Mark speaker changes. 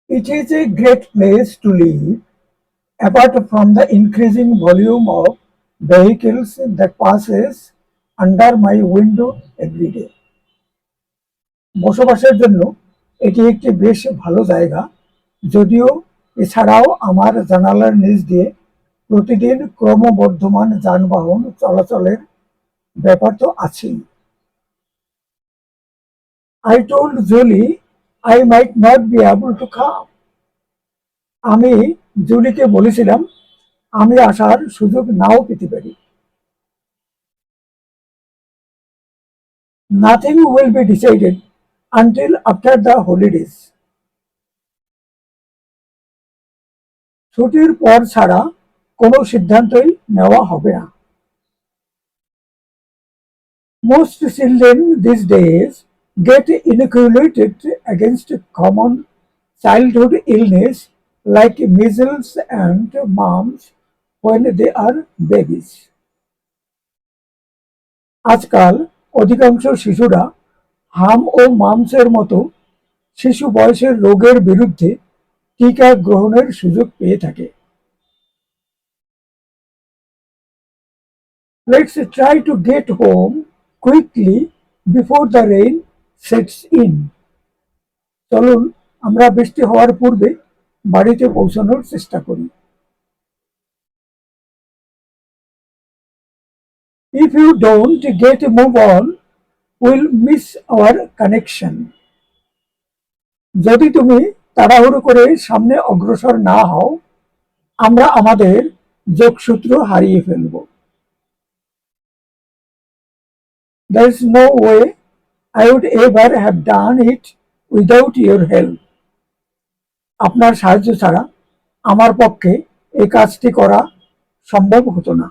Speaker 1: It is a great place to live, apart from the increasing volume of vehicles that passes under my window every day. বসবাসের জন্য এটি একটি বেশ ভালো জায়গা, যদিও এছাড়াও আমার জানালার নিচ দিয়ে প্রতিদিন ক্রমবর্ধমান যানবাহন চলাচলের ব্যাপার তো আছেই। I told Julie I might not be able to come. আমি জুলিকে বলেছিলাম আমি আসার সুযোগ নাও পেতে পারি। Nothing will be decided until after the holidays. ছুটির পর ছাড়া কোনো সিদ্ধান্তই নেওয়া হবে না। Most children these days get inoculated against common childhood illness like measles and mumps when they are babies. আজকাল অধিকাংশ শিশুরা হাম ও মামসের মতো শিশু বয়সের রোগের বিরুদ্ধে টিকা গ্রহণের সুযোগ পেয়ে থাকে। Let's try to get home quickly before the rain sets in. চলুন আমরা বৃষ্টি হওয়ার পূর্বে বাড়িতে পৌঁছানোর চেষ্টা করি। If you don't get a move on, we'll miss our connection. যদি তুমি তাড়াহুড়ো করে সামনে অগ্রসর না হও, আমরা আমাদের যোগসূত্র হারিয়ে ফেলব। There is no way I would ever have done it without your help. আপনার সাহায্য ছাড়া আমার পক্ষে এই কাজটি করা সম্ভব হতো না।